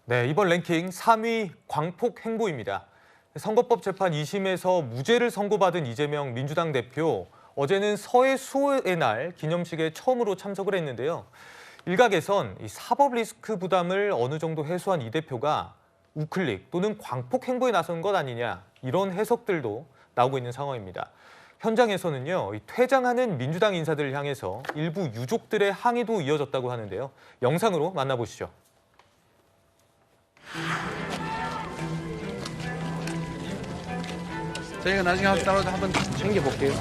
네, 이번 랭킹 3위 광폭 행보입니다. 선거법 재판 2심에서 무죄를 선고받은 이재명 민주당 대표, 어제는 서해 수호의 날 기념식에 처음으로 참석을 했는데요. 일각에선 이 사법 리스크 부담을 어느 정도 해소한 이 대표가 우클릭 또는 광폭 행보에 나선 것 아니냐, 이런 해석들도 나오고 있는 상황입니다. 현장에서는요, 이 퇴장하는 민주당 인사들을 향해서 일부 유족들의 항의도 이어졌다고 하는데요. 영상으로 만나보시죠. 저희가 나중에 따라서 한번 챙겨볼게요.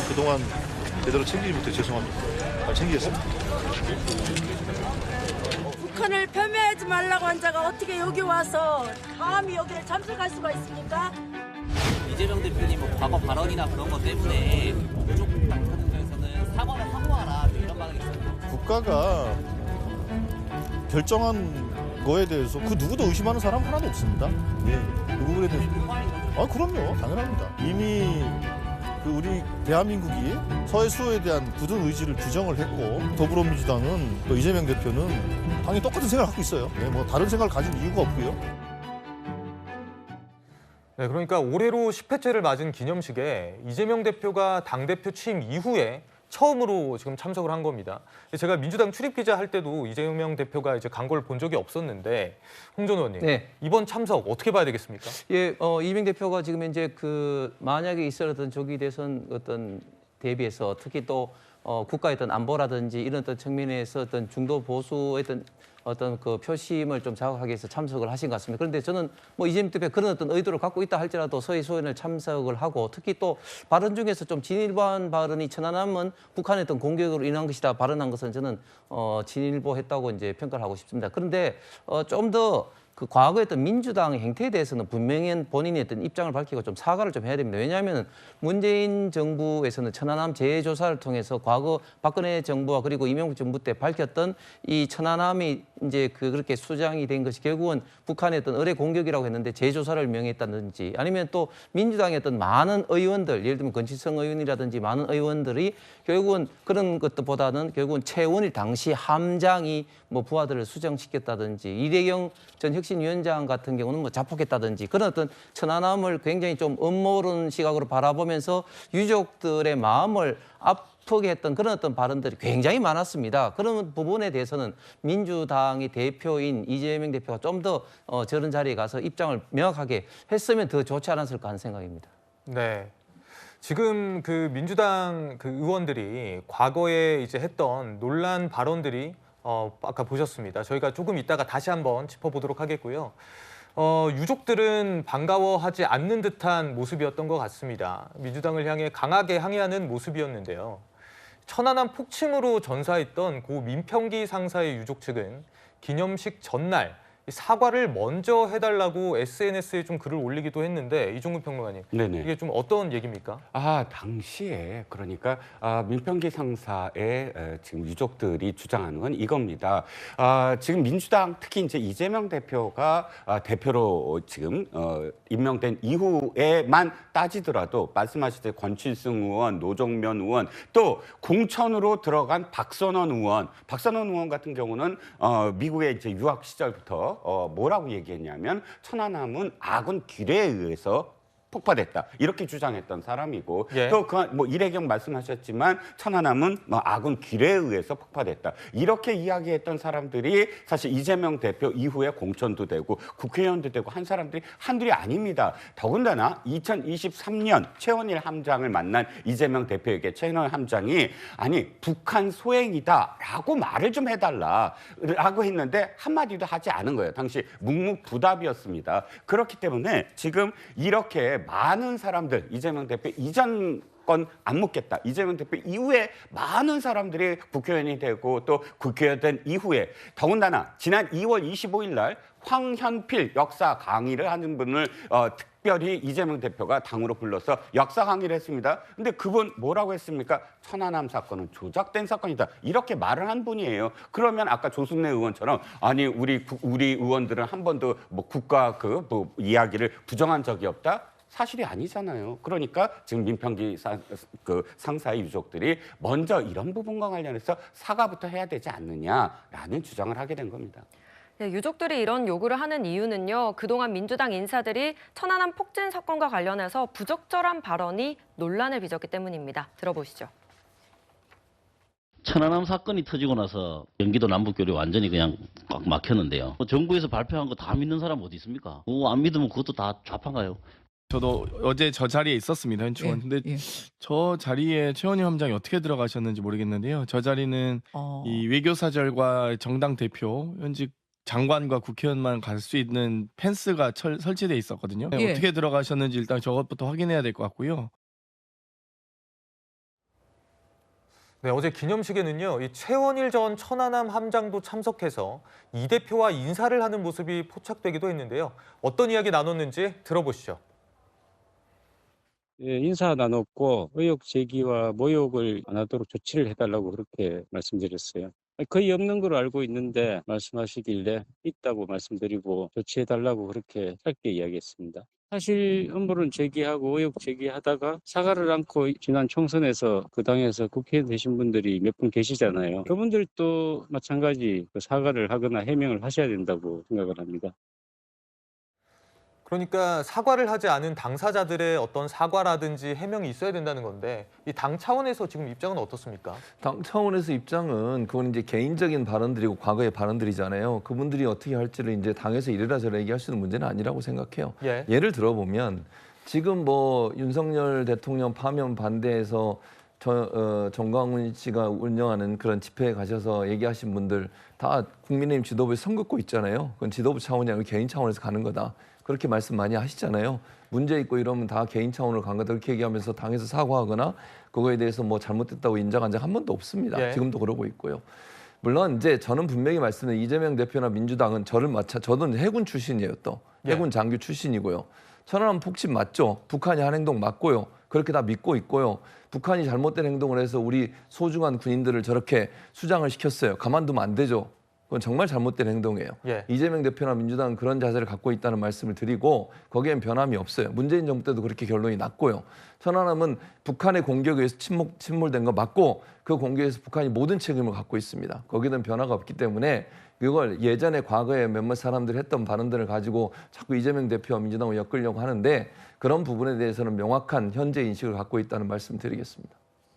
그동안 제대로 챙기지 못해 죄송합니다. 잘 챙기겠습니다. 북한을 폄훼하지 말라고 한 자가 어떻게 여기 와서 감히 여기에 참석할 수가 있습니까? 이재명 대표님 뭐 과거 발언이나 그런 것 때문에 부족 같은 데서는 사과를 하고 와라 이런 반응이 있어요. 국가가 결정한 거에 대해서 그 누구도 의심하는 사람 하나도 없습니다. 예, 그 부분에 대해서. 아, 그럼요. 당연합니다. 이미 우리 대한민국이 서해 수호에 대한 굳은 의지를 규정을 했고 더불어민주당은 또 이재명 대표는 당연히 똑같은 생각을 갖고 있어요. 예, 뭐 다른 생각을 가질 이유가 없고요. 네, 그러니까 올해로 10회째를 맞은 기념식에 이재명 대표가 당대표 취임 이후에 처음으로 지금 참석을 한 겁니다. 제가 민주당 출입기자 할 때도 이재명 대표가 이제 간 걸 본 적이 없었는데, 홍 전 의원님, 네. 이번 참석 어떻게 봐야 되겠습니까? 예, 이재명 대표가 지금 이제 만약에 있었던 조기 대선 대비해서 특히 또 국가의 어떤 안보라든지 이런 어떤 측면에서 어떤 중도 보수의 어떤 그 표심을 좀 자극하기 위해서 참석을 하신 것 같습니다. 그런데 저는 뭐 이재명 대표 그런 어떤 의도를 갖고 있다 할지라도 서해 소연을 참석을 하고 특히 또 발언 중에서 좀 진일보한 발언이 천안함은 북한의 어떤 공격으로 인한 것이다 발언한 것은 저는 진일보했다고 이제 평가를 하고 싶습니다. 그런데 좀 더 그 과거의 어떤 민주당의 행태에 대해서는 분명히 본인의 어떤 입장을 밝히고 좀 사과를 좀 해야 됩니다. 왜냐하면 문재인 정부에서는 천안함 재조사를 통해서 과거 박근혜 정부와 그리고 이명박 정부 때 밝혔던 이 천안함이 이제 그렇게 수장이 된 것이 결국은 북한의 어떤 의뢰 공격이라고 했는데 재조사를 명했다든지 아니면 또 민주당의 어떤 많은 의원들 예를 들면 권치성 의원이라든지 많은 의원들이 결국은 그런 것보다는 결국은 최원일 당시 함장이 뭐 부하들을 수정시켰다든지 이대경 전 혁신위원장 같은 경우는 뭐 자폭했다든지 그런 어떤 천안함을 굉장히 좀 음모론 시각으로 바라보면서 유족들의 마음을 아프게 했던 그런 어떤 발언들이 굉장히 많았습니다. 그런 부분에 대해서는 민주당의 대표인 이재명 대표가 좀 더 저런 자리에 가서 입장을 명확하게 했으면 더 좋지 않았을까 하는 생각입니다. 네. 지금 그 민주당 의원들이 과거에 이제 했던 논란 발언들이 아까 보셨습니다. 저희가 조금 이따가 다시 한번 짚어보도록 하겠고요. 유족들은 반가워하지 않는 듯한 모습이었던 것 같습니다. 민주당을 향해 강하게 항의하는 모습이었는데요. 천안함 폭침으로 전사했던 고 민평기 상사의 유족 측은 기념식 전날 사과를 먼저 해달라고 SNS에 좀 글을 올리기도 했는데 이종근 평론가님, 네네. 이게 좀 어떤 얘기입니까? 당시에 그러니까 민평기 상사의 지금 유족들이 주장하는 건 이겁니다. 지금 민주당 특히 이제 이재명 대표가 대표로 지금 임명된 이후에만 따지더라도 말씀하실 때 권칠승 의원, 노정면 의원 또 공천으로 들어간 박선원 의원 같은 경우는 미국에 이제 유학 시절부터 뭐라고 얘기했냐면 천안함은 아군 기뢰에 의해서 폭파됐다 이렇게 주장했던 사람이고 예. 또 뭐 이래경 말씀하셨지만 천안함은 뭐 아군 기뢰에 의해서 폭파됐다 이렇게 이야기했던 사람들이 사실 이재명 대표 이후에 공천도 되고 국회의원도 되고 한 사람들이 한둘이 아닙니다. 더군다나 2023년 최원일 함장을 만난 이재명 대표에게 최원일 함장이 아니 북한 소행이다라고 말을 좀 해달라라고 했는데 한마디도 하지 않은 거예요. 당시 묵묵부답이었습니다. 그렇기 때문에 지금 이렇게 많은 사람들 이재명 대표 이전 건 안 묻겠다. 이재명 대표 이후에 많은 사람들이 국회의원이 되고 또 국회의원 된 이후에 더군다나 지난 2월 25일 날 황현필 역사 강의를 하는 분을 특별히 이재명 대표가 당으로 불러서 역사 강의를 했습니다. 근데 그분 뭐라고 했습니까? 천안함 사건은 조작된 사건이다. 이렇게 말을 한 분이에요. 그러면 아까 조승래 의원처럼 아니 우리 의원들은 한 번도 뭐 국가 이야기를 부정한 적이 없다. 사실이 아니잖아요. 그러니까 지금 민평기 상사의 유족들이 먼저 이런 부분과 관련해서 사과부터 해야 되지 않느냐라는 주장을 하게 된 겁니다. 네, 유족들이 이런 요구를 하는 이유는요. 그동안 민주당 인사들이 천안함 폭진 사건과 관련해서 부적절한 발언이 논란을 빚었기 때문입니다. 들어보시죠. 천안함 사건이 터지고 나서 경기도 남북교류 완전히 그냥 꽉 막혔는데요. 정부에서 발표한 거 다 믿는 사람 어디 있습니까? 안 믿으면 그것도 다 좌파인가요? 저도 어제 저 자리에 있었습니다, 현충원. 근데 저 자리에 최원희 함장이 어떻게 들어가셨는지 모르겠는데요. 저 자리는 이 외교사절과 정당 대표, 현직 장관과 국회의원만 갈 수 있는 펜스가 설치돼 있었거든요. 어떻게 들어가셨는지 일단 저것부터 확인해야 될 것 같고요. 네, 어제 기념식에는요, 이 최원일 전 천안함 함장도 참석해서 이 대표와 인사를 하는 모습이 포착되기도 했는데요. 어떤 이야기 나눴는지 들어보시죠. 예, 인사 나눴고 의혹 제기와 모욕을 안 하도록 조치를 해달라고 그렇게 말씀드렸어요. 거의 없는 걸 알고 있는데 말씀하시길래 있다고 말씀드리고 조치해달라고 그렇게 짧게 이야기했습니다. 사실 음모론 제기하고 의혹 제기하다가 사과를 않고 지난 총선에서 그 당에서 국회의원 되신 분들이 몇 분 계시잖아요. 그분들도 마찬가지 사과를 하거나 해명을 하셔야 된다고 생각을 합니다. 그러니까 사과를 하지 않은 당사자들의 어떤 사과라든지 해명이 있어야 된다는 건데 이 당 차원에서 지금 입장은 어떻습니까? 당 차원에서 입장은 그건 이제 개인적인 발언들이고 과거의 발언들이잖아요. 그분들이 어떻게 할지를 이제 당에서 이래라 저래라 얘기할 수 있는 문제는 아니라고 생각해요. 예를 들어보면 지금 뭐 윤석열 대통령 파면 반대해서 정광훈 씨가 운영하는 그런 집회에 가셔서 얘기하신 분들 다 국민의힘 지도부에 선 긋고 있잖아요. 그건 지도부 차원이 아니고 개인 차원에서 가는 거다. 그렇게 말씀 많이 하시잖아요. 문제 있고 이러면 다 개인 차원으로 간 거다. 그렇게 얘기하면서 당에서 사과하거나 그거에 대해서 뭐 잘못됐다고 인정한 적 한 번도 없습니다. 지금도 그러고 있고요. 물론 이제 저는 분명히 말씀드린 이재명 대표나 민주당은 저는 해군 출신이에요 또. 해군 장교 출신이고요. 천안함 폭침 맞죠? 북한이 한 행동 맞고요. 그렇게 다 믿고 있고요. 북한이 잘못된 행동을 해서 우리 소중한 군인들을 저렇게 수장을 시켰어요. 가만두면 안 되죠. 그건 정말 잘못된 행동이에요. 이재명 대표나 민주당은 그런 자세를 갖고 있다는 말씀을 드리고 거기엔 변함이 없어요. 문재인 정부 때도 그렇게 결론이 났고요. 천안함은 북한의 공격에 의해서 침몰된 거 맞고 그 공격에서 북한이 모든 책임을 갖고 있습니다. 거기는 변화가 없기 때문에 그걸 예전에 과거에 몇몇 사람들이 했던 발언들을 가지고 자꾸 이재명 대표와 민주당을 엮으려고 하는데 그런 부분에 대해서는 명확한 현재 인식을 갖고 있다는 말씀 드리겠습니다.